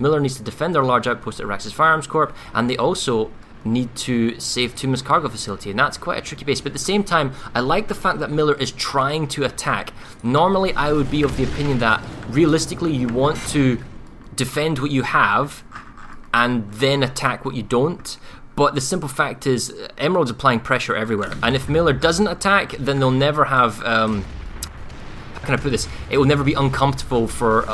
Miller needs to defend their large outpost at Rax's Firearms Corp, and they also need to save Tuma's cargo facility, and that's quite a tricky base. But at the same time, I like the fact that Miller is trying to attack. Normally, I would be of the opinion that realistically you want to defend what you have and then attack what you don't. But the simple fact is, Emerald's applying pressure everywhere, and if Miller doesn't attack, then they'll never have. How can I put this? It will never be uncomfortable for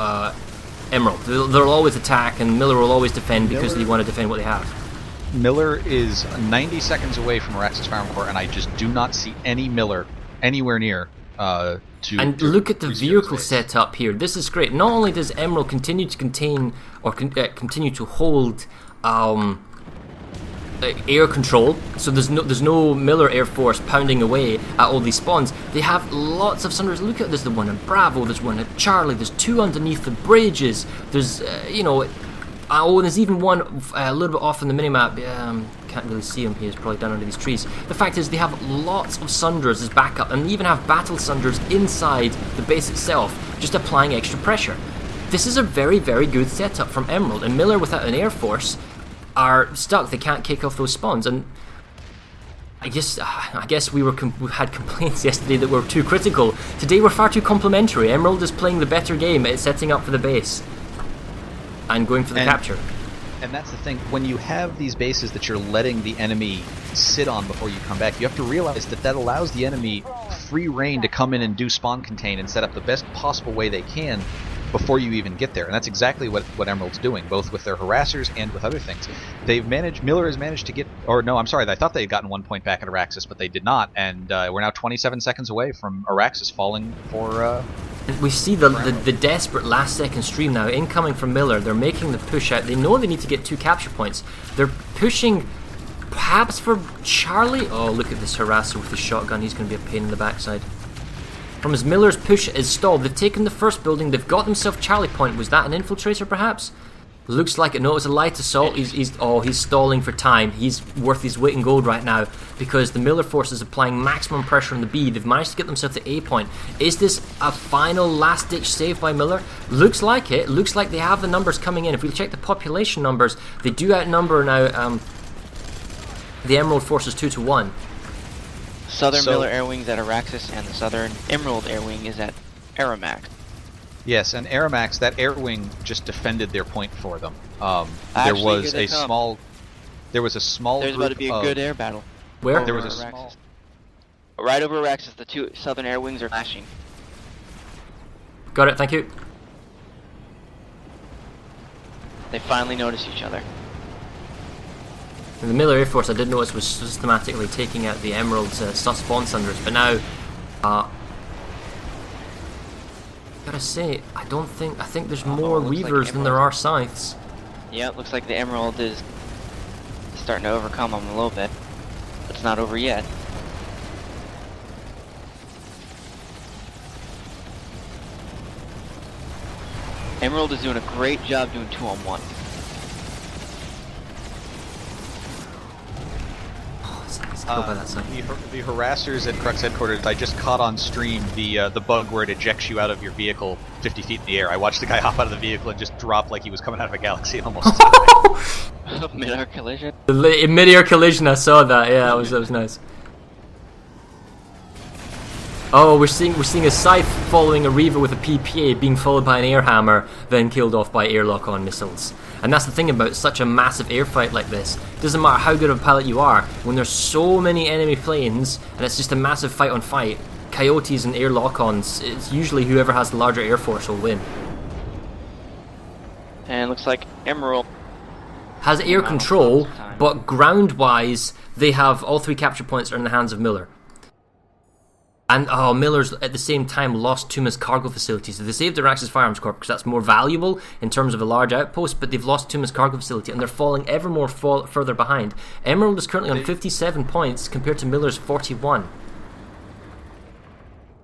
Emerald. They'll always attack, and Miller will always defend because they want to defend what they have. Miller is 90 seconds away from Araxis Firearm Corps, and I just do not see any Miller anywhere near. Look at the vehicle setup here. This is great. Not only does Emerald continue to contain or continue to hold air control, so there's no Miller Air Force pounding away at all these spawns. They have lots of Sunders. Look at, there's the one in Bravo, there's one at Charlie, there's two underneath the bridges. There's and there's even one a little bit off on the minimap. Can't really see him. He's probably down under these trees. The fact is, they have lots of Sunders as backup, and they even have battle Sunders inside the base itself, just applying extra pressure. This is a very, very good setup from Emerald, and Miller, without an Air Force, are stuck. They can't kick off those spawns, and I guess we had complaints yesterday that we're too critical. Today we're far too complimentary. Emerald is playing the better game at setting up for the base and going for the capture. And that's the thing, when you have these bases that you're letting the enemy sit on before you come back, you have to realize that allows the enemy free reign to come in and do spawn contain and set up the best possible way they can before you even get there. And that's exactly what Emerald's doing, both with their harassers and with other things. Miller has managed to get, I thought they had gotten 1 point back at Araxis, but they did not, and we're now 27 seconds away from Araxis falling for... We see the desperate last second stream now incoming from Miller. They're making the push out. They know they need to get 2 capture points. They're pushing perhaps for Charlie. Oh, look at this harasser with the shotgun. He's going to be a pain in the backside. From as Miller's push is stalled, they've taken the first building. They've got themselves Charlie point. Was that an infiltrator perhaps? Looks like it. No, it was a light assault. He's stalling for time. He's worth his weight in gold right now because the Miller force is applying maximum pressure on the B. They've managed to get themselves to A point. Is this a final last-ditch save by Miller? Looks like it. Looks like they have the numbers coming in. If we check the population numbers, they do outnumber now the Emerald forces 2-1. Southern Miller Air Wing's at Araxis, and the Southern Emerald Air Wing is at Aramax. Yes, and Aramax, that air wing just defended their point for them. There was a small There's about to be a good air battle. Where? There was a small... Right over Araxis, the 2 Southern Air Wings are flashing. Got it, thank you. They finally notice each other. And the Miller Air Force, I did notice, was systematically taking out the Emerald's spawn Sunders, but now gotta say, I think there's more Reavers than there are Scythes. Yeah, it looks like the Emerald is starting to overcome them a little bit. But it's not over yet. Emerald is doing a great job doing 2-on-1. The harassers at Crux headquarters, I just caught on stream the bug where it ejects you out of your vehicle 50 feet in the air. I watched the guy hop out of the vehicle and just drop like he was coming out of a galaxy almost. Mid-air collision? In mid-air collision, I saw that. Yeah, that was nice. Oh, we're seeing a Scythe following a Reaver with a PPA, being followed by an air hammer, then killed off by air lock-on missiles. And that's the thing about such a massive air fight like this. It doesn't matter how good of a pilot you are, when there's so many enemy planes, and it's just a massive fight on fight, Coyotes and air lock-ons, it's usually whoever has the larger air force will win. And it looks like Emerald has air control, but ground-wise, they have all 3 capture points are in the hands of Miller. And Miller's at the same time lost Tuma's cargo facility. So they saved the Araxis Firearms Corp because that's more valuable in terms of a large outpost, but they've lost Tuma's cargo facility and they're falling ever more further behind. Emerald is currently on 57 points compared to Miller's 41.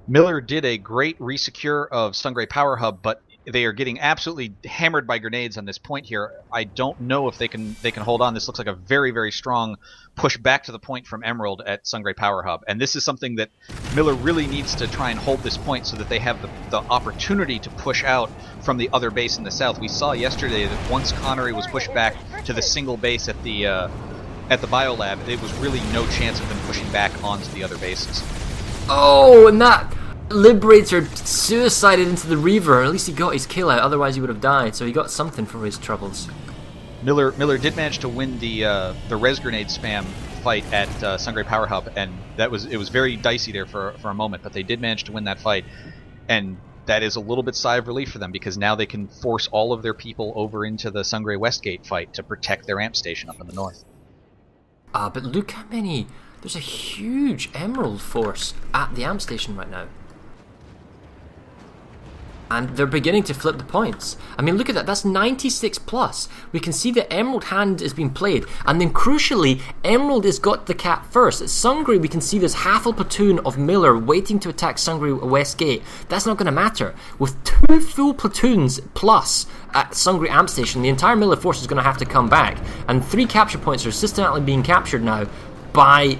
Miller did a great resecure of Sungray Power Hub, but they are getting absolutely hammered by grenades on this point here. I don't know if they can hold on. This looks like a very, very strong push back to the point from Emerald at Sungray Power Hub, and this is something that Miller really needs to try and hold this point so that they have the opportunity to push out from the other base in the south. We saw yesterday that once Connery was pushed back to the single base at the biolab, it was really no chance of them pushing back onto the other bases. Oh, and that Liberator suicided into the Reaver. At least he got his kill out, otherwise he would have died, so he got something for his troubles. Miller did manage to win the res grenade spam fight at Sungray Power Hub, and it was very dicey there for a moment, but they did manage to win that fight, and that is a little bit sigh of relief for them, because now they can force all of their people over into the Sungray Westgate fight to protect their amp station up in the north. But look how many... There's a huge Emerald force at the amp station right now. And they're beginning to flip the points. I mean, look at that. That's 96 plus. We can see the Emerald hand is being played. And then crucially, Emerald has got the cap first. At Sungray, we can see this half a platoon of Miller waiting to attack Sungray West Gate. That's not going to matter. With 2 full platoons plus at Sungray Amp Station, the entire Miller force is going to have to come back. And 3 capture points are systematically being captured now by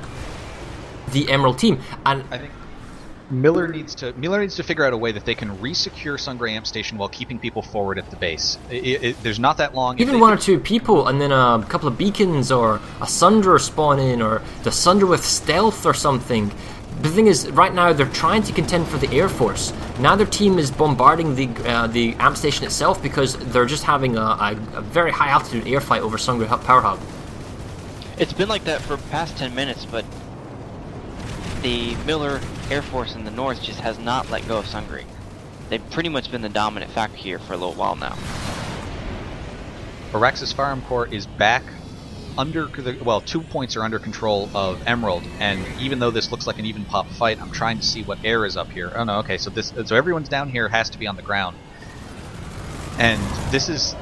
the Emerald team. And I think Miller needs to figure out a way that they can re-secure Sungray Amp Station while keeping people forward at the base. There's not that long. Even 1 or 2 people, and then a couple of beacons, or a Sunder spawn in, or the Sunder with stealth or something. The thing is, right now they're trying to contend for the Air Force. Now their team is bombarding the amp station itself because they're just having a very high altitude air fight over Sungray Power Hub. It's been like that for the past 10 minutes, but the Miller Air Force in the north just has not let go of Sungray. They've pretty much been the dominant factor here for a little while now. Araxis Firearm Corps is back under 2 points are under control of Emerald, and even though this looks like an even pop fight, I'm trying to see what air is up here. Oh no, okay, so everyone's down here has to be on the ground. And this is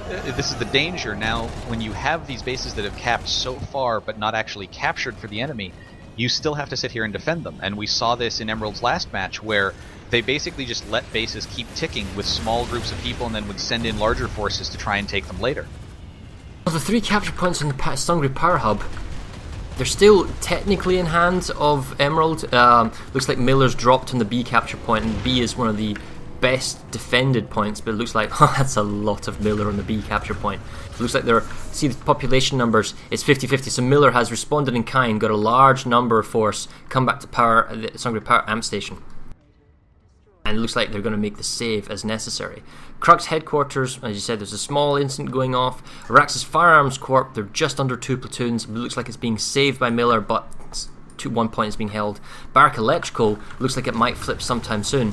the danger now when you have these bases that have capped so far but not actually captured for the enemy. You still have to sit here and defend them. And we saw this in Emerald's last match, where they basically just let bases keep ticking with small groups of people and then would send in larger forces to try and take them later. Well, the 3 capture points in the Sungray Power Hub, they're still technically in hands of Emerald. Looks like Miller's dropped on the B capture point, and B is one of the best defended points, but it looks like that's a lot of Miller on the B capture point. It looks like see the population numbers, it's 50-50, so Miller has responded in kind, got a large number of force, come back to the Sungray Power Amp Station. And it looks like they're going to make the save as necessary. Krug's headquarters, as you said, there's a small incident going off. Araxis Firearms Corp, they're just under 2 platoons. It looks like it's being saved by Miller, but 1 point is being held. Barrack Electrical looks like it might flip sometime soon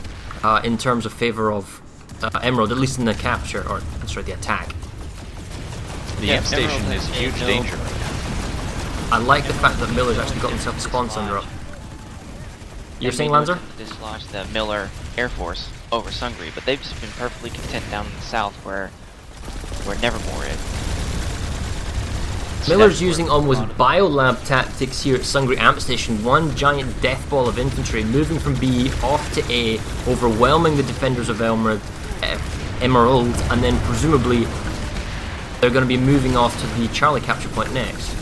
in terms of favour of Emerald, at least in the capture, or sorry, the attack. The amp station is a huge danger right now. I like the fact that Miller's actually got himself a spawn Sunder up. You're saying, Lanzer? Dislodge the Miller Air Force over Sungray, but they've just been perfectly content down in the south where Nevermore is. Miller's using almost biolab tactics here at Sungray Amp Station. 1 giant death ball of infantry moving from B off to A, overwhelming the defenders of Emerald, and then presumably they're going to be moving off to the Charlie capture point next.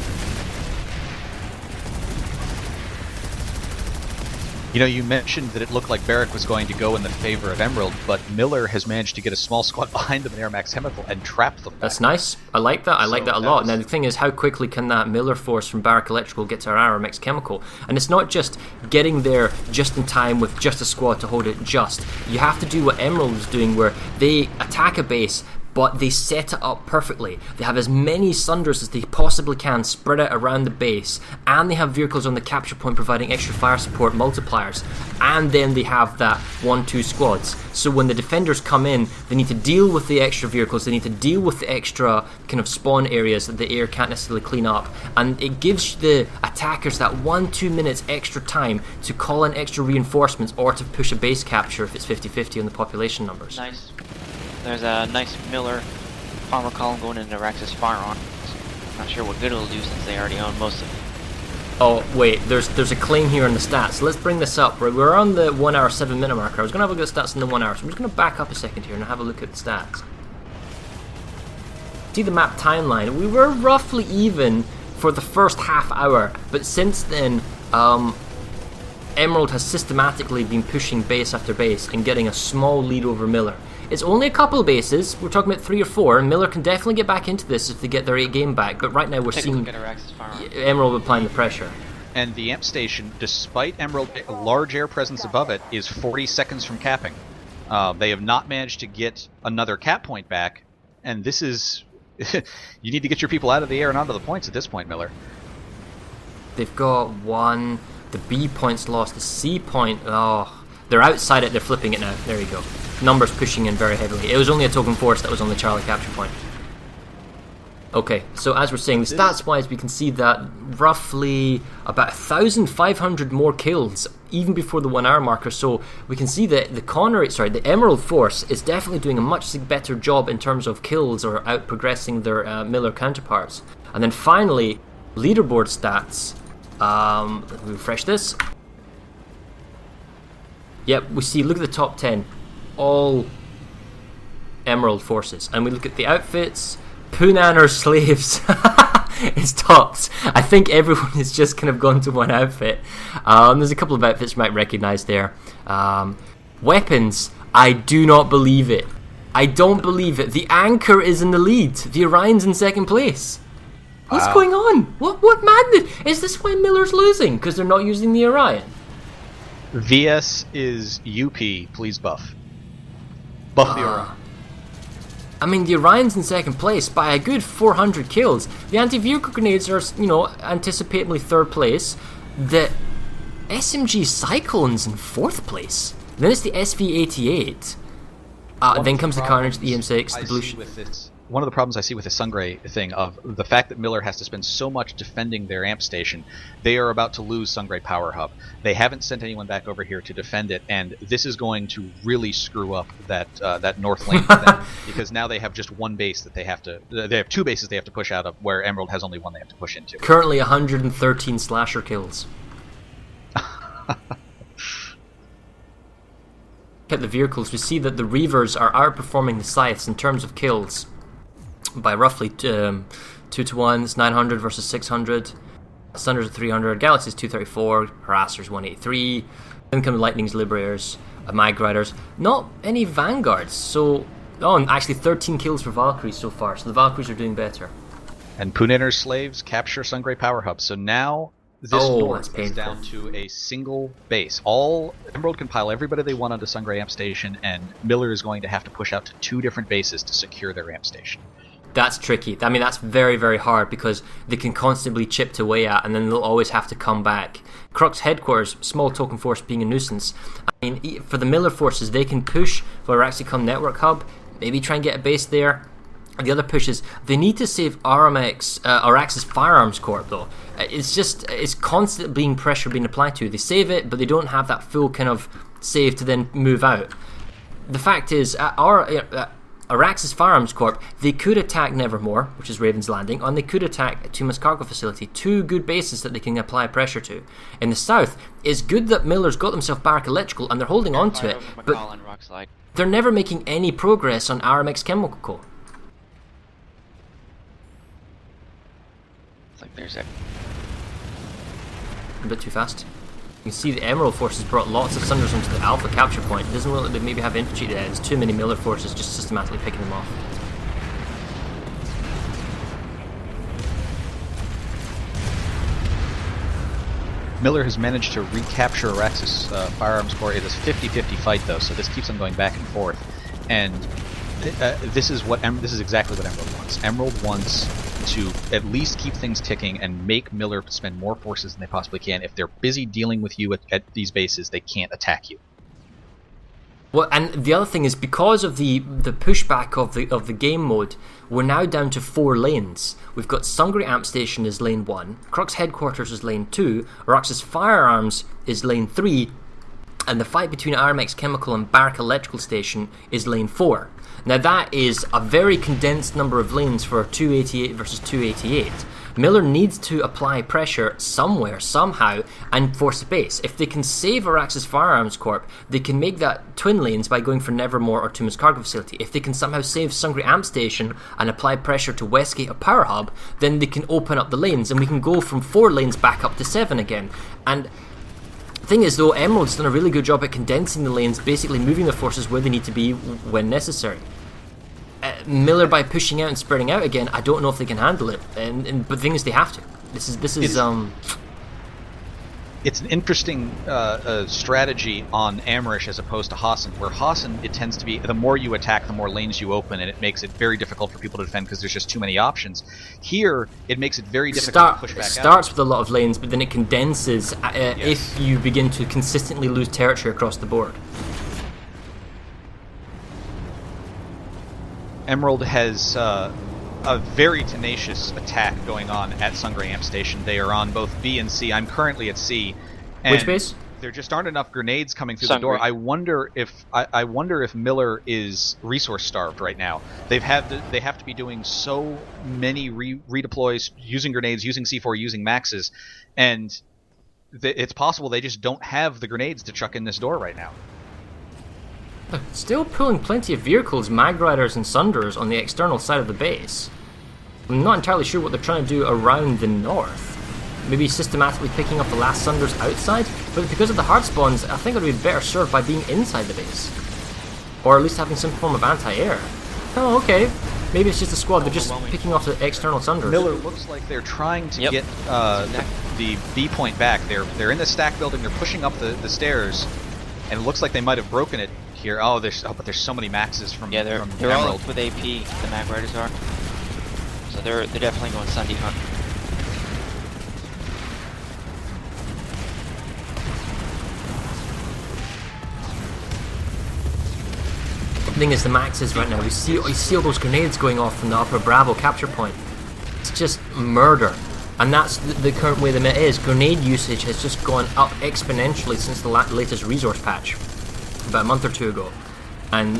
You know, you mentioned that it looked like Barrack was going to go in the favor of Emerald, but Miller has managed to get a small squad behind them in Air Max Chemical and trap them back. That's nice. I like that. I like that a lot. Now, the thing is, how quickly can that Miller force from Barrack Electrical get to our Air Max Chemical? And it's not just getting there just in time with just a squad to hold it just. You have to do what Emerald is doing, where they attack a base, but they set it up perfectly. They have as many Sunders as they possibly can spread out around the base, and they have vehicles on the capture point providing extra fire support multipliers, and then they have that 1-2 squads. So when the defenders come in, they need to deal with the extra vehicles, they need to deal with the extra kind of spawn areas that the air can't necessarily clean up, and it gives the attackers that 1-2 minutes extra time to call in extra reinforcements or to push a base capture if it's 50-50 on the population numbers. Nice. There's a nice Miller armor column going into Araxis Firearms. Not sure what good it'll do since they already own most of Oh wait, there's a claim here in the stats. Let's bring this up. We're on the 1 hour 7 minute marker. I was gonna have a look at the stats in the 1 hour, so I'm just gonna back up a second here and have a look at the stats. See the map timeline. We were roughly even for the first half hour, but since then, Emerald has systematically been pushing base after base and getting a small lead over Miller. It's only a couple of bases. We're talking about 3 or 4, and Miller can definitely get back into this if they get their 8 game back. But right now we're seeing Emerald applying the pressure. And the amp station, despite Emerald large air presence above it, is 40 seconds from capping. They have not managed to get another cap point back, and this is you need to get your people out of the air and onto the points at this point, Miller. They've got 1. The B point's lost. The C point. Oh, they're outside it. They're flipping it now. There you go. Numbers pushing in very heavily. It was only a token force that was on the Charlie capture point. Okay, so as we're saying, the stats-wise, we can see that roughly about 1,500 more kills even before the 1 hour marker. So we can see that the Emerald Force is definitely doing a much better job in terms of kills or out progressing their Miller counterparts. And then finally, leaderboard stats. Let me refresh this. Yep, we see. Look at the top 10. All Emerald forces, and we look at the outfits. Punaner slaves is tops. I think everyone has just kind of gone to one outfit. There's a couple of outfits you might recognize there. Weapons, I do not believe it. I don't believe it. The Anchor is in the lead. The Orion's in second place. What's going on? What madness? Is this why Miller's losing? Because they're not using the Orion? VS is UP, please buff. Buff the Orion. I mean, the Orion's in second place by a good 400 kills. The anti-vehicle grenades are, anticipatably third place. The SMG Cyclone's in fourth place. Then it's the SV-88. Then comes the Carnage, the EM6, the Blue... One of the problems I see with the Sungray thing of the fact that Miller has to spend so much defending their amp station, they are about to lose Sungray Power Hub. They haven't sent anyone back over here to defend it, and this is going to really screw up that north lane for them, because now they have just one base that they have to... They have 2 bases they have to push out of, where Emerald has only one they have to push into. Currently 113 slasher kills. At the vehicles, we see that the Reavers are outperforming the Scythes in terms of kills by roughly 2 to 1. It's 900 versus 600. Sunders 300. Galaxy's 234. Harassers 183. Then come the Lightning's Liberators, Mag Riders. Not any Vanguards. So, and actually 13 kills for Valkyries so far. So the Valkyries are doing better. And Punaner's slaves capture Sungray Power Hub. So now this north is down to a single base. Emerald can pile everybody they want onto Sungray Amp Station, and Miller is going to have to push out to 2 different bases to secure their amp station. That's tricky. I mean, that's very, very hard because they can constantly chipped away at, and then they'll always have to come back. Crux headquarters, small token force being a nuisance. I mean, for the Miller forces, they can push for Araxicom Network Hub, maybe try and get a base there. The other push is they need to save Arax's Firearms Corp, though. It's constant pressure being applied to. They save it, but they don't have that full kind of save to then move out. The fact is, Arax's Firearms Corp, they could attack Nevermore, which is Raven's Landing, and they could attack Tuma's Cargo Facility. 2 good bases that they can apply pressure to. In the south, it's good that Miller's got themselves Barrack Electrical and they're holding on to it, but they're never making any progress on RMX Chemical Co. It's like there's a bit too fast. You can see the Emerald forces brought lots of Sunders onto the Alpha capture point. It doesn't look like they maybe have infantry there. There's too many Miller forces just systematically picking them off. Miller has managed to recapture Arax's Firearms Corps. It is a 50-50 fight, though, so this keeps them going back and forth. And this is exactly what Emerald wants. Emerald wants to at least keep things ticking and make Miller spend more forces than they possibly can. If they're busy dealing with you at these bases, they can't attack you. Well, and the other thing is, because of the pushback of the game mode, we're now down to 4 lanes. We've got Sungray Amp Station is lane 1, Crux Headquarters is lane 2, Arax's Firearms is lane 3, And the fight between RMX Chemical and Barrack Electrical Station is lane 4. Now that is a very condensed number of lanes for 288 versus 288. Miller needs to apply pressure somewhere, somehow, and force a base. If they can save Araxis Firearms Corp, they can make that twin lanes by going for Nevermore or Tuma's Cargo Facility. If they can somehow save Sungry Amp Station and apply pressure to Westgate or Power Hub, then they can open up the lanes, and we can go from 4 lanes back up to 7 again. And the thing is, though, Emerald's done a really good job at condensing the lanes, basically moving the forces where they need to be when necessary. Miller, by pushing out and spreading out again, I don't know if they can handle it. But the thing is, they have to. This is It's an interesting strategy on Amerish as opposed to Hassan, where Hassan, it tends to be the more you attack, the more lanes you open, and it makes it very difficult for people to defend because there's just too many options. Here, it makes it very difficult to push back out. It starts with a lot of lanes, but then it condenses if you begin to consistently lose territory across the board. Emerald has a very tenacious attack going on at Sungray Amp Station. They are on both B and C. I'm currently at C. And which base? There just aren't enough grenades coming through the door. I wonder if Miller is resource starved right now. They have to be doing so many redeploys, using grenades, using C4, using maxes, and it's possible they just don't have the grenades to chuck in this door right now. They're still pulling plenty of vehicles, Mag Riders and Sunderers on the external side of the base. I'm not entirely sure what they're trying to do around the north. Maybe systematically picking up the last Sunders outside, but because of the hard spawns, I think it would be better served by being inside the base. Or at least having some form of anti-air. Oh, okay. Maybe it's just a squad, they're just picking off the external Sunders. Miller looks like they're trying to get the B point back. They're in the stack building, they're pushing up the stairs, and it looks like they might have broken it here. Oh, but there's so many maxes from they're Emerald. all with AP. The Mag Riders are, so they're definitely going Sunday hunt. The thing is, the maxes right now, you see all those grenades going off from the upper Bravo capture point. It's just murder. And that's the current way the meta is. Grenade usage has just gone up exponentially since the latest resource patch, about a month or two ago. And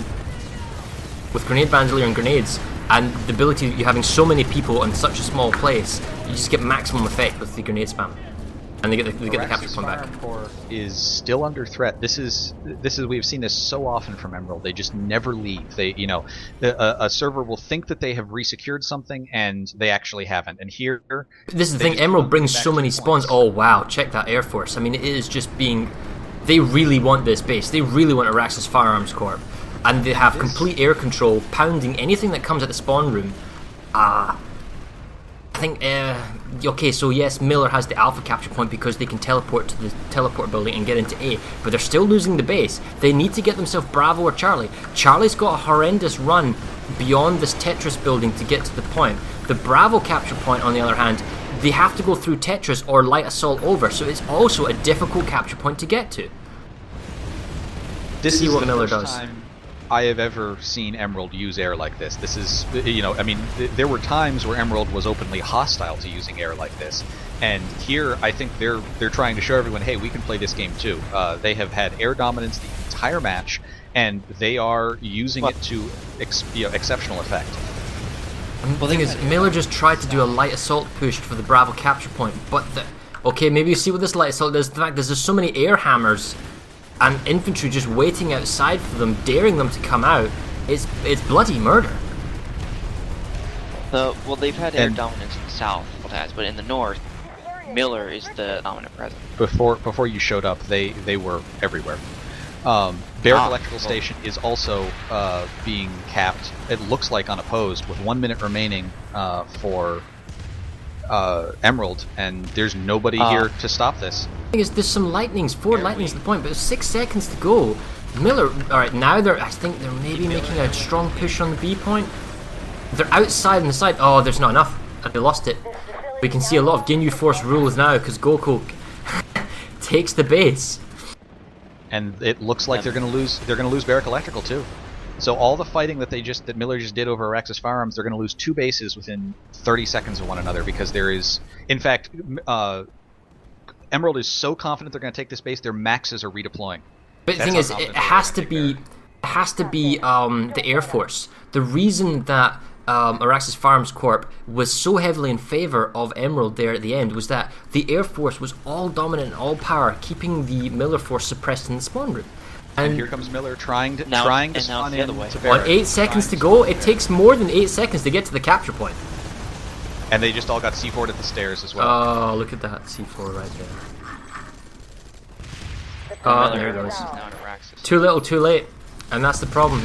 with grenade bandolier and grenades, and the ability of you having so many people in such a small place, you just get maximum effect with the grenade spam. And they get the capture point back. Is still under threat. This is we've seen this so often from Emerald. They just never leave. They, a server will think that they have resecured something, and they actually haven't. And here, this is the thing. Emerald brings so many spawns. Oh wow! Check that Air Force. I mean, it is just being. They really want this base. They really want Araxis Firearms Corp, and they have complete air control, pounding anything that comes at the spawn room. I think, okay, so yes, Miller has the alpha capture point because they can teleport to the teleport building and get into A, but they're still losing the base. They need to get themselves Bravo or Charlie. Charlie's got a horrendous run beyond this Tetris building to get to the point. The Bravo capture point, on the other hand, they have to go through Tetris or light assault over, so it's also a difficult capture point to get to. This See is what the Miller first does. time I have ever seen Emerald use air like this. This is, I mean, there were times where Emerald was openly hostile to using air like this, and here I think they're trying to show everyone, hey, we can play this game too. They have had air dominance the entire match, and they are using it to exceptional effect. The thing is, Miller just tried to do a light assault push for the Bravo capture point, but okay, maybe you see what this light assault does. The fact there's so many air hammers and infantry just waiting outside for them, daring them to come out. It's bloody murder. Well, they've had air dominance in the south, but in the north, Miller is the dominant presence. Before you showed up, they were everywhere. Barrack Electrical Station is also being capped, it looks like unopposed, with 1 minute remaining for Emerald, and there's nobody here to stop this. The thing is, there's some lightnings, 4 lightnings at the point, but there's 6 seconds to go. Miller, alright, now I think they're maybe making a strong push on the B point. They're outside on the side. Oh, there's not enough. They lost it. We can see a lot of Ginyu Force rules now, because Goku takes the base. And it looks like they're going to lose Barrack Electrical too. So all the fighting that Miller just did over Araxis Firearms, they're going to lose 2 bases within 30 seconds of one another, because there is, in fact, Emerald is so confident they're going to take this base, their maxes are redeploying. But the thing is, it has to be the Air Force. The reason that Araxis Farms Corp was so heavily in favor of Emerald there at the end was that the Air Force was all dominant and all power, keeping the Miller Force suppressed in the spawn room. And here comes Miller trying to spawn in. On 8 seconds to go, it takes more than 8 seconds to get to the capture point. And they just all got C4'd at the stairs as well. Oh, look at that C4 right there. Oh, there it goes. Too little, too late. And that's the problem.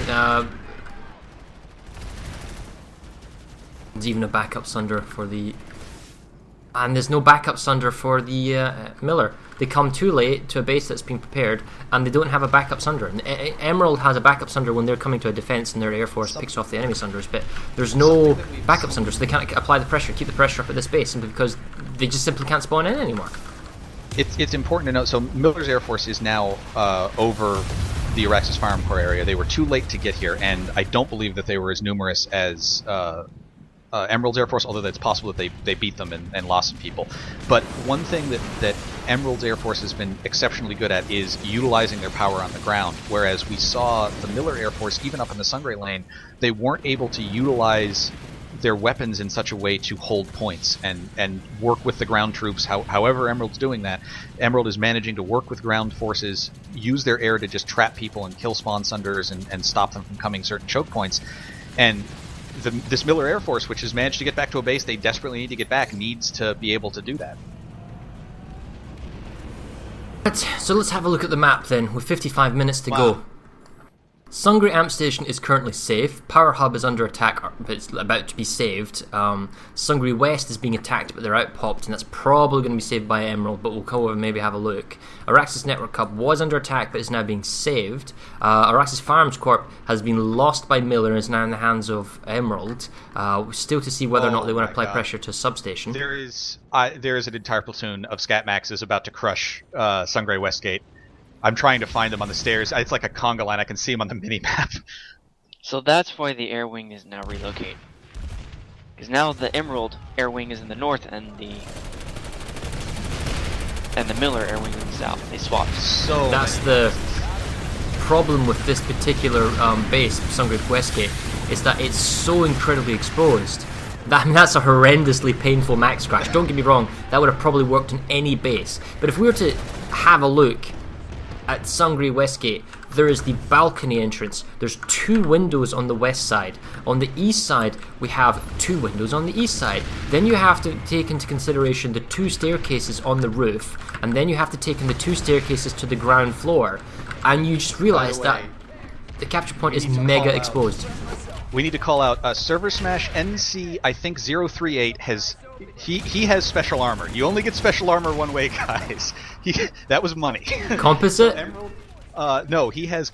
There's even a backup Sunder for the... And there's no backup Sunder for the Miller. They come too late to a base that's been prepared, and they don't have a backup Sunder. And Emerald has a backup Sunder when they're coming to a defense and their Air Force picks off the enemy Sunders, but there's no backup Sunder, so they can't apply the pressure, keep the pressure up at this base, simply because they just simply can't spawn in anymore. It's important to note, so Miller's Air Force is now over the Araxis Farm Corps area. They were too late to get here, and I don't believe that they were as numerous as Emerald's Air Force, although it's possible that they beat them and lost some people. But one thing that Emerald's Air Force has been exceptionally good at is utilizing their power on the ground, whereas we saw the Miller Air Force, even up in the Sungray lane, they weren't able to utilize their weapons in such a way to hold points and work with the ground troops. However Emerald's doing that, Emerald is managing to work with ground forces, use their air to just trap people and kill spawn Sunders and stop them from coming certain choke points. And this Miller Air Force, which has managed to get back to a base they desperately need to get back, needs to be able to do that. So let's have a look at the map then, with 55 minutes to go. Sungray Amp Station is currently safe. Power Hub is under attack, but it's about to be saved. Sungray West is being attacked, but they're out-popped, and that's probably going to be saved by Emerald, but we'll come over and maybe have a look. Araxis Network Hub was under attack, but is now being saved. Araxis Farms Corp has been lost by Miller and is now in the hands of Emerald. Still to see whether or not they want to apply pressure to a substation. There is an entire platoon of Scat Maxes about to crush Sungray Westgate. I'm trying to find them on the stairs. It's like a conga line. I can see them on the mini-map. So that's why the air wing is now relocated. Because now the Emerald air wing is in the north and the Miller air wing is in the south. They swapped. So that's the problem with this particular base, Sungray Westgate, is that it's so incredibly exposed. That's a horrendously painful max crash. Don't get me wrong, that would have probably worked on any base. But if we were to have a look at Sungray Westgate, there is the balcony entrance. There's 2 windows on the west side. On the east side, we have 2 windows on the east side. Then you have to take into consideration the 2 staircases on the roof, and then you have to take in the 2 staircases to the ground floor. And you just realize that the capture point is mega exposed. We need to call out Server Smash NC, I think 038 has... He has special armor. You only get special armor one way, guys. That was money. Composite? So Emerald, no, he has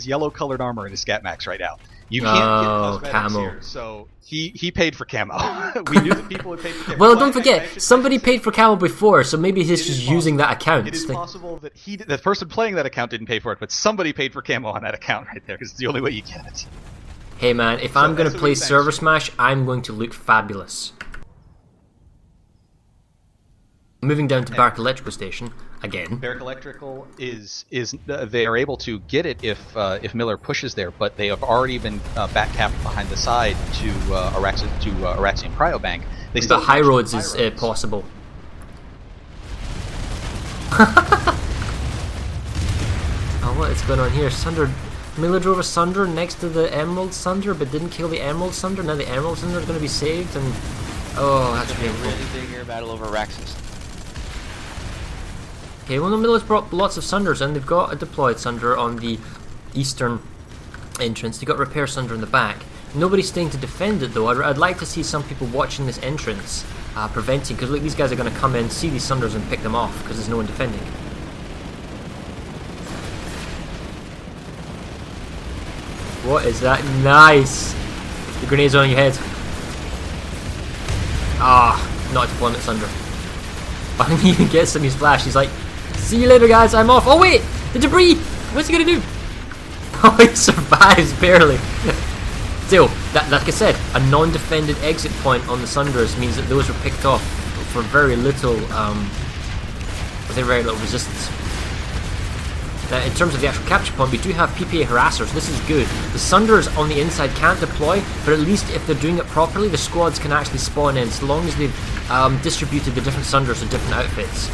yellow colored armor in his Scat Max right now. You can't get cosmetics camo. here, so he paid for camo. We knew that people had paid for camo. Well, don't forget, somebody paid for camo before, so maybe he's just using that account. It is possible that the person playing that account didn't pay for it, but somebody paid for camo on that account right there, because it's the only way you get it. Hey man, if I'm going to play Server Smash, I'm going to look fabulous. Moving down to Barrack Electrical Station again. Barrack Electrical is they are able to get it if Miller pushes there, but they have already been back capped behind the side to Araxian Cryobank. The high roads is possible. Oh, what is going on here? Miller drove a Sunder next to the Emerald Sunder, but didn't kill the Emerald Sunder. Now the Emerald Sunder is going to be saved, and that's painful. Really big air battle over Araxis. Okay, well, Miller's brought lots of Sunders, and they've got a deployed Sunder on the eastern entrance. They've got repair Sunder in the back. Nobody's staying to defend it, though. I'd like to see some people watching this entrance, preventing, because look, these guys are going to come in, see these Sunders, and pick them off, because there's no one defending. What is that? Nice! The grenade's on your head. Not a deployment Sunder. I didn't even get some his flash. He's like, see you later, guys, I'm off. Oh, wait! The debris! What's he gonna do? Oh, he survives, barely. Still, like I said, a non-defended exit point on the Sunders means that those were picked off for very little resistance. Now, in terms of the actual capture point, we do have PPA harassers. This is good. The Sunders on the inside can't deploy, but at least if they're doing it properly, the squads can actually spawn in, so long as they've distributed the different Sunders to different outfits.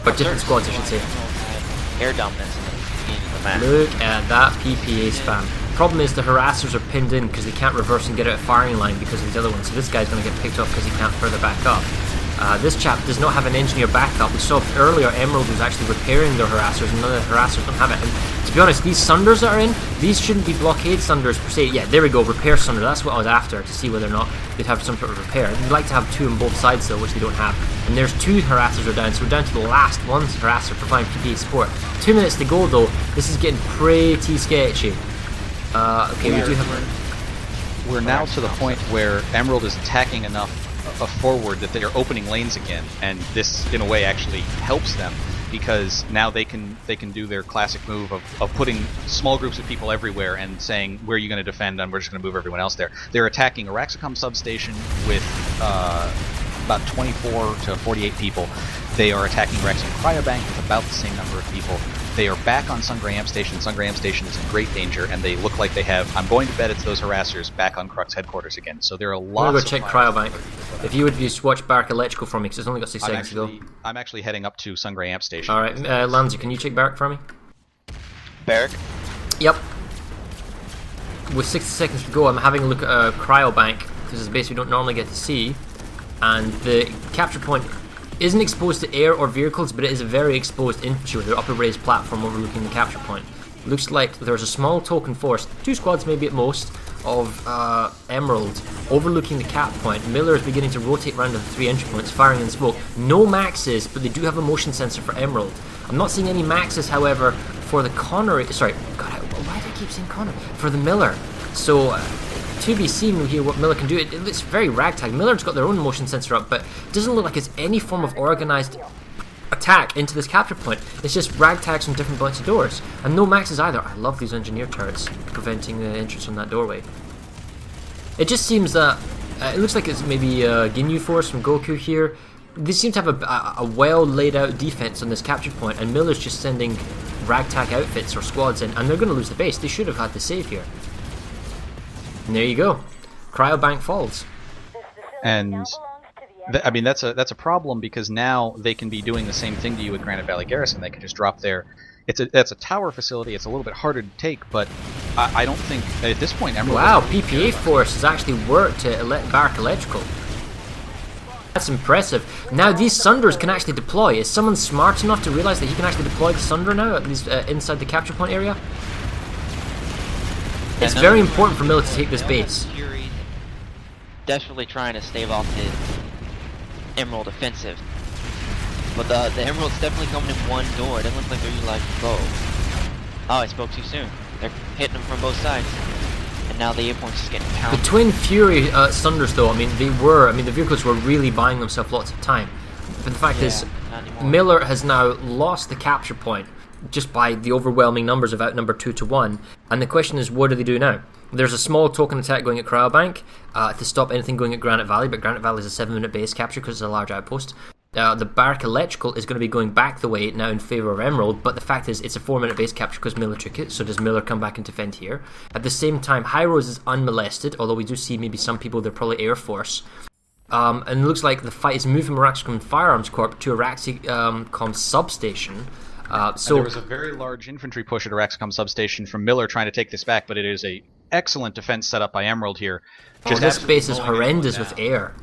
Or different squads, I should say. Air dominance in the beginning of the match. Look at that PPA spam. Problem is the harassers are pinned in because they can't reverse and get out of firing line because of the other one. So this guy's going to get picked up because he can't further back up. This chap does not have an engineer backup. We saw earlier Emerald was actually repairing their harassers, and none of the harassers don't have it. And to be honest, these Sunders that are in, these shouldn't be blockade Sunders per se. Yeah, there we go, repair Sunder. That's what I was after, to see whether or not they'd have some sort of repair. We'd like to have 2 on both sides though, which they don't have. And there's 2 harassers are down, so we're down to the last one harasser providing PPA support. 2 minutes to go though. This is getting pretty sketchy. Okay, we do have... We're now to the point where Emerald is attacking enough forward that they are opening lanes again, and this in a way actually helps them because now they can do their classic move of putting small groups of people everywhere and saying, where are you going to defend, and we're just going to move everyone else there. They're attacking a Raxacom substation with about 24 to 48 people. They are attacking Raxacom Cryobank with about the same number of people. They are back on Sungray Amp Station. Sungray Amp Station is in great danger, and they look like they have, I'm going to bet it's those harassers back on Crux headquarters again. So there are lots of... I'm going to go check Cryobank. If you would just watch Barrack Electrical for me, because it's only got 6 seconds to go. I'm actually heading up to Sungray Amp Station. Alright, Lanzi, can you check Barrack for me? Barrack? Yep. With 60 seconds to go, I'm having a look at Cryobank, because it's a base we don't normally get to see. And the capture point isn't exposed to air or vehicles, but it is a very exposed infantry with their upper raised platform overlooking the capture point. Looks like there's a small token force, 2 squads maybe at most, of Emerald overlooking the cap point. Miller is beginning to rotate around to the 3 entry points, firing in smoke. No maxes, but they do have a motion sensor for Emerald. I'm not seeing any maxes, however, for the Connery. Sorry, God, why do I keep saying Connery? For the Miller. So, to be seen here what Miller can do. It looks very ragtag. Miller's got their own motion sensor up, but it doesn't look like it's any form of organized attack into this capture point. It's just ragtags from different bunch of doors. And no maxes either. I love these engineer turrets preventing the entrance from that doorway. It just seems that it looks like it's maybe Ginyu Force from Goku here. They seem to have a well laid out defense on this capture point, and Miller's just sending ragtag outfits or squads in, and they're going to lose the base. They should have had the save here. And there you go. Cryobank falls. And I mean that's a problem because now they can be doing the same thing to you with Granite Valley Garrison. They can just drop their... That's a tower facility. It's a little bit harder to take, but I don't think at this point Emerald... Wow, PPA Force has actually worked to Barrack Electrical. That's impressive. Now these Sunders can actually deploy. Is someone smart enough to realize that he can actually deploy the Sunder now, at least inside the capture point area? It's very important for Miller to take this base. Fury desperately trying to stave off the Emerald offensive. But the Emerald's definitely coming in one door. It doesn't look like they're using like bow. Oh, I spoke too soon. They're hitting them from both sides. And now the A-point's just getting pounded. The Twin Fury Sunders though, the vehicles were really buying themselves lots of time. But the fact is, Miller has now lost the capture point just by the overwhelming numbers of outnumbered 2 to 1. And the question is, what do they do now? There's a small token attack going at Cryobank to stop anything going at Granite Valley, but Granite Valley is a 7-minute base capture because it's a large outpost. The Barrack Electrical is going to be going back the way now in favour of Emerald, but the fact is it's a 4-minute base capture because Miller took it, so does Miller come back and defend here? At the same time, High Rose is unmolested, although we do see maybe some people, they're probably Air Force. And it looks like the fight is moving from Raxacom Firearms Corp to a Raxacom substation. So there was a very large infantry push at a Raxacom substation from Miller trying to take this back, but it is a excellent defense set up by Emerald here. This base is horrendous with air.